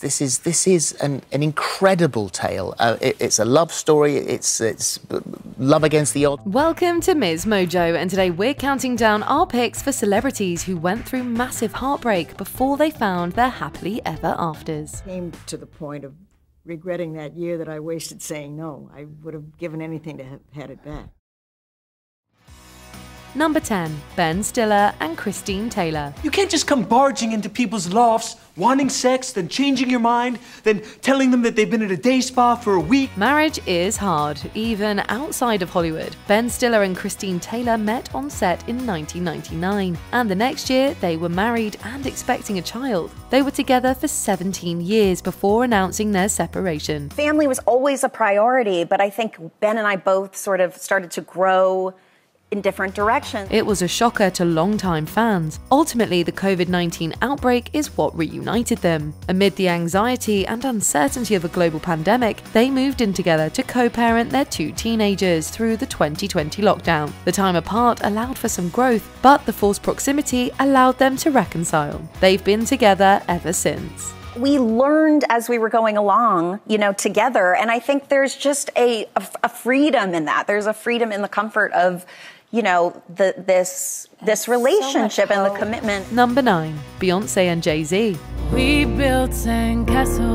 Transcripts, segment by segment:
This is an incredible tale. It's a love story. It's love against the odds. Welcome to MsMojo, and today we're counting down our picks for celebrities who went through massive heartbreak before they found their happily ever afters. Came to the point of regretting that year that I wasted saying no. I would have given anything to have had it back. Number 10. Ben Stiller and Christine Taylor. You can't just come barging into people's lofts, wanting sex, then changing your mind, then telling them that they've been at a day spa for a week. Marriage is hard, even outside of Hollywood. Ben Stiller and Christine Taylor met on set in 1999, and the next year they were married and expecting a child. They were together for 17 years before announcing their separation. Family was always a priority, but I think Ben and I both sort of started to grow in different directions. It was a shocker to longtime fans. Ultimately, the COVID-19 outbreak is what reunited them. Amid the anxiety and uncertainty of a global pandemic, they moved in together to co-parent their 2 teenagers through the 2020 lockdown. The time apart allowed for some growth, but the forced proximity allowed them to reconcile. They've been together ever since. We learned as we were going along, together, and I think there's just a freedom in that. There's a freedom in the comfort of this relationship and the commitment. Number 9. Beyonce and Jay-Z. We built sandcastles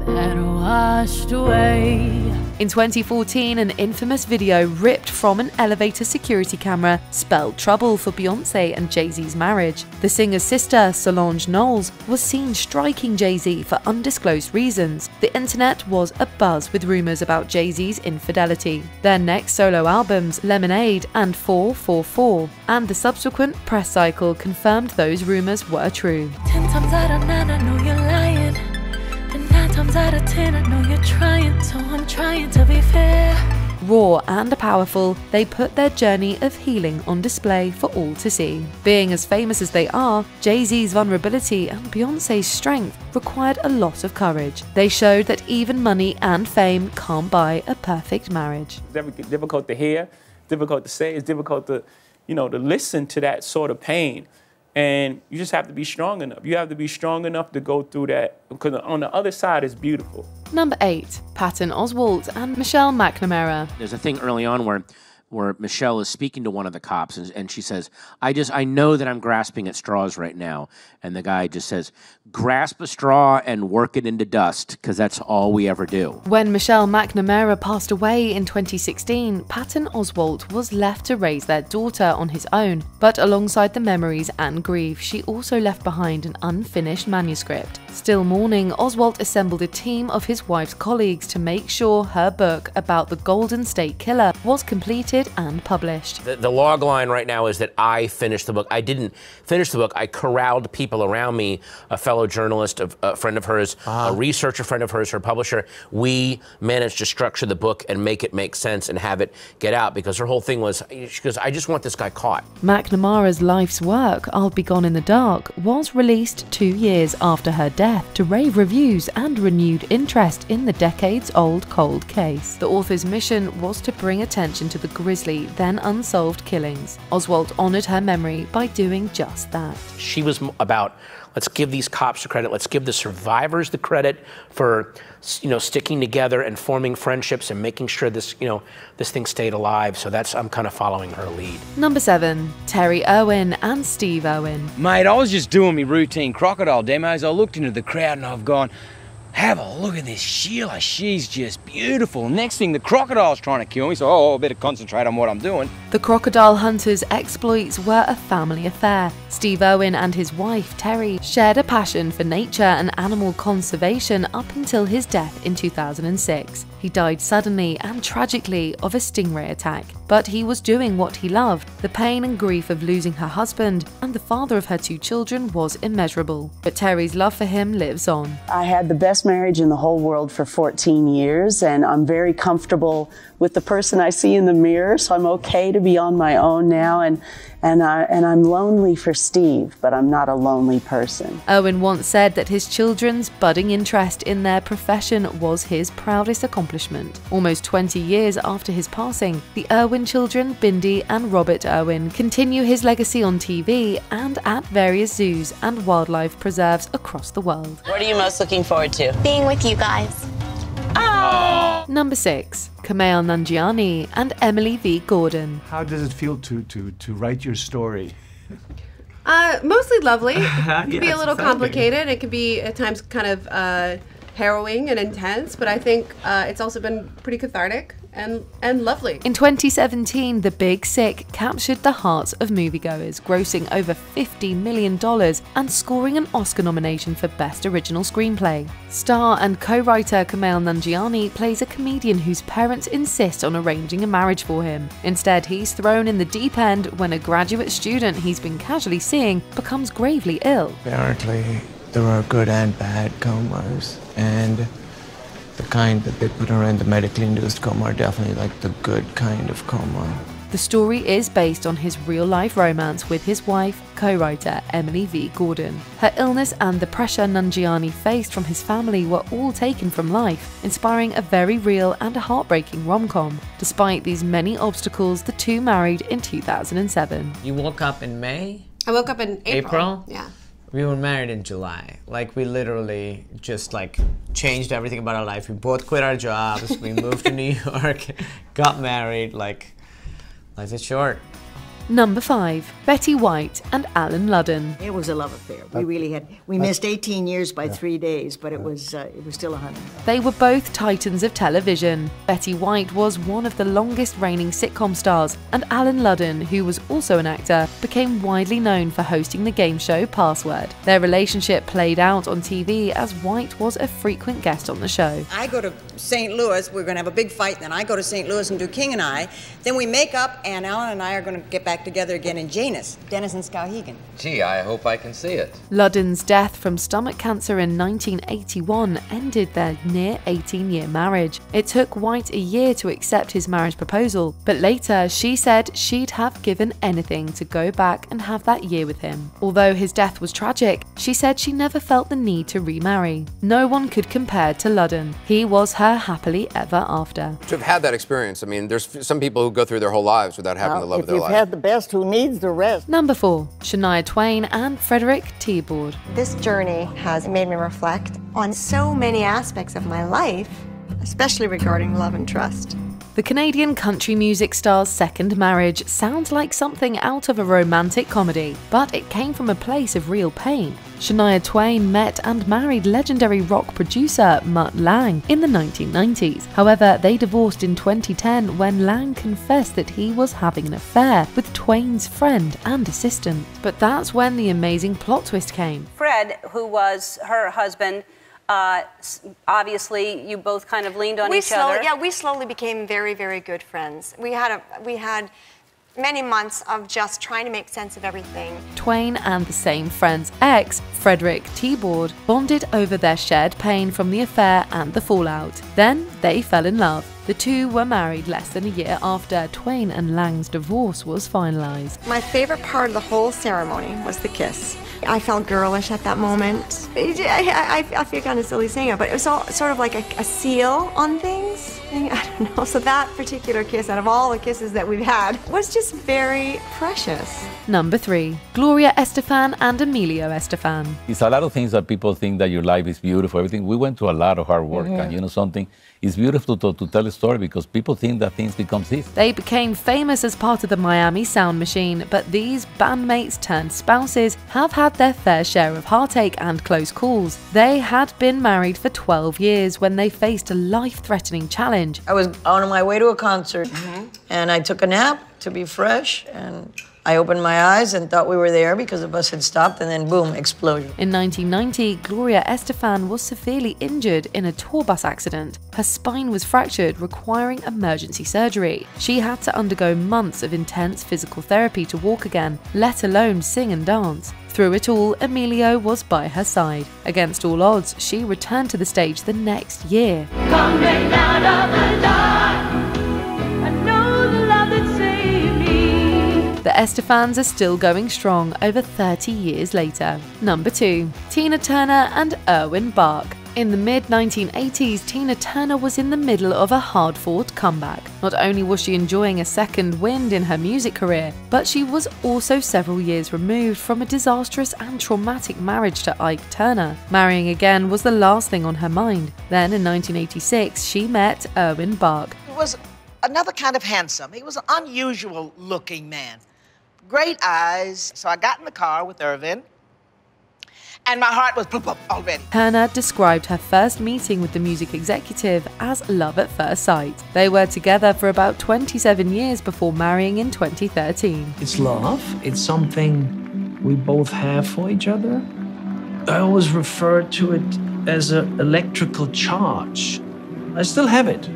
that washed away. In 2014, an infamous video ripped from an elevator security camera spelled trouble for Beyonce and Jay-Z's marriage. The singer's sister, Solange Knowles, was seen striking Jay-Z for undisclosed reasons. The internet was abuzz with rumors about Jay-Z's infidelity. Their next solo albums, Lemonade and 444, and the subsequent press cycle confirmed those rumors were true. 10 times out of 9, I know you're lying. 9 times out of 10, I know you're trying, so I'm trying to be fair. Raw and powerful, they put their journey of healing on display for all to see. Being as famous as they are, Jay-Z's vulnerability and Beyonce's strength required a lot of courage. They showed that even money and fame can't buy a perfect marriage. It's difficult to hear, difficult to say, it's difficult to, to listen to that sort of pain. And you just have to be strong enough. You have to be strong enough to go through that, because on the other side is beautiful. Number 8. Patton Oswalt and Michelle McNamara. There's a thing early on where Michelle is speaking to one of the cops, and she says, I know that I'm grasping at straws right now. And the guy just says, grasp a straw and work it into dust, because that's all we ever do. When Michelle McNamara passed away in 2016, Patton Oswalt was left to raise their daughter on his own. But alongside the memories and grief, she also left behind an unfinished manuscript. Still mourning, Oswalt assembled a team of his wife's colleagues to make sure her book about the Golden State Killer was completed and published. The log line right now is that I finished the book. I didn't finish the book. I corralled people around me, a fellow journalist, a friend of hers, a researcher friend of hers, her publisher. We managed to structure the book and make it make sense and have it get out, because her whole thing was, she goes, I just want this guy caught. McNamara's life's work, I'll Be Gone in the Dark, was released 2 years after her death to rave reviews and renewed interest in the decades-old cold case. The author's mission was to bring attention to the grisly, then unsolved killings. Oswalt honored her memory by doing just that. She was about, let's give these cops the credit, let's give the survivors the credit for, sticking together and forming friendships and making sure this, this thing stayed alive. So I'm kind of following her lead. Number 7. Terri Irwin and Steve Irwin. Mate, I was just doing my routine crocodile demos. I looked into the crowd and I've gone, have a look at this Sheila, she's just beautiful. Next thing, the crocodile's trying to kill me, so I better concentrate on what I'm doing. The crocodile hunter's exploits were a family affair. Steve Irwin and his wife, Terri, shared a passion for nature and animal conservation up until his death in 2006. He died suddenly and tragically of a stingray attack, but he was doing what he loved. The pain and grief of losing her husband and the father of her 2 children was immeasurable, but Terri's love for him lives on. I had the best marriage in the whole world for 14 years, and I'm very comfortable with the person I see in the mirror, so I'm okay to be on my own now, and I'm lonely for Steve, but I'm not a lonely person. Owen once said that his children's budding interest in their profession was his proudest accomplishment. accomplishment. Almost 20 years after his passing, the Irwin children, Bindi and Robert Irwin, continue his legacy on TV and at various zoos and wildlife preserves across the world. What are you most looking forward to? Being with you guys. Number 6. Kumail Nanjiani and Emily V. Gordon. How does it feel to write your story? Mostly lovely. It can be Yeah, a little it's exciting. complicated. It can be at times kind of harrowing and intense, but I think it's also been pretty cathartic and lovely. In 2017, The Big Sick captured the hearts of moviegoers, grossing over $50 million and scoring an Oscar nomination for Best Original Screenplay. Star and co-writer Kumail Nanjiani plays a comedian whose parents insist on arranging a marriage for him. Instead, he's thrown in the deep end when a graduate student he's been casually seeing becomes gravely ill. Apparently, there are good and bad comas, and the kind that they put her in, the medically induced coma, are definitely like the good kind of coma. The story is based on his real-life romance with his wife, co-writer Emily V. Gordon. Her illness and the pressure Nanjiani faced from his family were all taken from life, inspiring a very real and a heartbreaking rom-com. Despite these many obstacles, the two married in 2007. You woke up in May? I woke up in April. Yeah. We were married in July. Like, we literally just like changed everything about our life. We both quit our jobs. We moved to New York, got married. Like, life is short. Number 5. Betty White and Alan Ludden. It was a love affair. We missed 18 years by 3 days, but it was still a honeymoon. They were both titans of television. Betty White was one of the longest reigning sitcom stars, and Alan Ludden, who was also an actor, became widely known for hosting the game show Password. Their relationship played out on TV as White was a frequent guest on the show. I go to St. Louis, we're going to have a big fight, then I go to St. Louis and do King and I, then we make up, and Alan and I are going to get back together again in Janus, Dennis and Skowhegan. Gee, I hope I can see it. Ludden's death from stomach cancer in 1981 ended their near 18-year marriage. It took White a year to accept his marriage proposal, but later she said she'd have given anything to go back and have that year with him. Although his death was tragic, she said she never felt the need to remarry. No one could compare to Ludden. He was her happily ever after. To have had that experience, I mean, there's some people who go through their whole lives without having the love of their life. If you've had the best, who needs the rest? Number 4. Shania Twain and Frederick Tboard. This journey has made me reflect on so many aspects of my life, especially regarding love and trust. The Canadian country music star's second marriage sounds like something out of a romantic comedy, but it came from a place of real pain. Shania Twain met and married legendary rock producer Mutt Lange in the 1990s. However, they divorced in 2010 when Lange confessed that he was having an affair with Twain's friend and assistant. But that's when the amazing plot twist came. Fred, who was her husband, obviously you both kind of leaned on each other. Yeah, we slowly became very, very good friends. We had many months of just trying to make sense of everything. Twain and the same friend's ex, Frederick Tboard, bonded over their shared pain from the affair and the fallout. Then they fell in love. The two were married less than a year after Twain and Lange's divorce was finalized. My favorite part of the whole ceremony was the kiss. I felt girlish at that moment. I feel kind of silly saying it, but it was all sort of like a seal on things. I don't know. So that particular kiss, out of all the kisses that we've had, was just very precious. Number 3. Gloria Estefan and Emilio Estefan. It's a lot of things that people think that your life is beautiful, everything. We went through a lot of hard work, and you know something? It's beautiful to tell a story because people think that things become easy. They became famous as part of the Miami Sound Machine, but these bandmates turned spouses have had their fair share of heartache and close calls. They had been married for 12 years when they faced a life-threatening challenge. I was on my way to a concert, and I took a nap to be fresh, and I opened my eyes and thought we were there because the bus had stopped, and then boom, explosion. In 1990, Gloria Estefan was severely injured in a tour bus accident. Her spine was fractured, requiring emergency surgery. She had to undergo months of intense physical therapy to walk again, let alone sing and dance. Through it all, Emilio was by her side. Against all odds, she returned to the stage the next year. Coming out of the dark, I know the love that saved me. The Estefans are still going strong over 30 years later. Number 2. Tina Turner and Erwin Bach. In the mid-1980s, Tina Turner was in the middle of a hard-fought comeback. Not only was she enjoying a second wind in her music career, but she was also several years removed from a disastrous and traumatic marriage to Ike Turner. Marrying again was the last thing on her mind. Then, in 1986, she met Erwin Bach. He was another kind of handsome. He was an unusual-looking man. Great eyes. So I got in the car with Erwin, and my heart was plop already. Turner described her first meeting with the music executive as love at first sight. They were together for about 27 years before marrying in 2013. It's love. It's something we both have for each other. I always refer to it as an electrical charge. I still have it.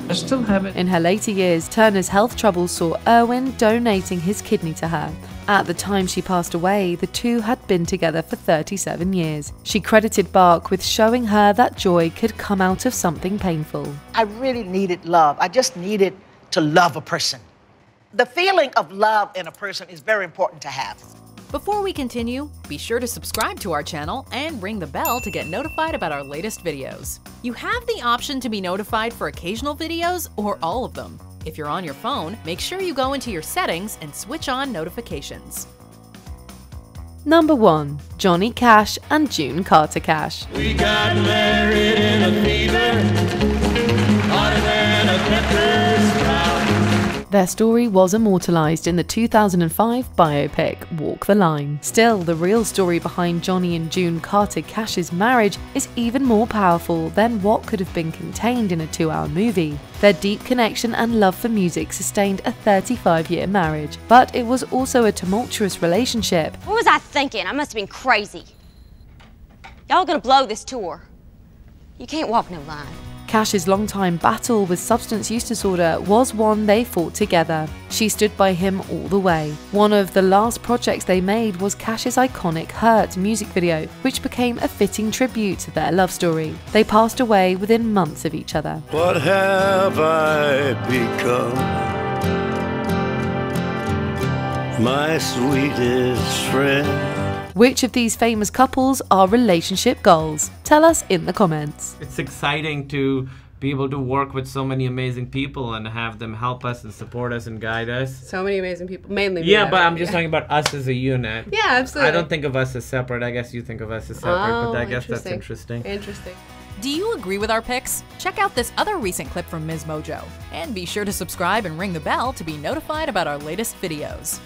I still have it. In her later years, Turner's health troubles saw Erwin donating his kidney to her. At the time she passed away, the two had been together for 37 years. She credited Bach with showing her that joy could come out of something painful. I really needed love. I just needed to love a person. The feeling of love in a person is very important to have. Before we continue, be sure to subscribe to our channel and ring the bell to get notified about our latest videos. You have the option to be notified for occasional videos or all of them. If you're on your phone, make sure you go into your settings and switch on notifications. Number 1. Johnny Cash and June Carter Cash. We got married in a fever, hotter than a pepper's drought. Their story was immortalized in the 2005 biopic Walk the Line. Still, the real story behind Johnny and June Carter Cash's marriage is even more powerful than what could have been contained in a 2-hour movie. Their deep connection and love for music sustained a 35-year marriage, but it was also a tumultuous relationship. What was I thinking? I must have been crazy. Y'all gonna blow this tour. You can't walk no line. Cash's longtime battle with substance use disorder was one they fought together. She stood by him all the way. One of the last projects they made was Cash's iconic Hurt music video, which became a fitting tribute to their love story. They passed away within months of each other. What have I become? My sweetest friend. Which of these famous couples are relationship goals? Tell us in the comments. It's exciting to be able to work with so many amazing people and have them help us and support us and guide us. So many amazing people, mainly. Yeah, but I'm just talking about us as a unit. Yeah, absolutely. I don't think of us as separate. I guess you think of us as separate, but I guess that's interesting. Interesting. Do you agree with our picks? Check out this other recent clip from MsMojo. And be sure to subscribe and ring the bell to be notified about our latest videos.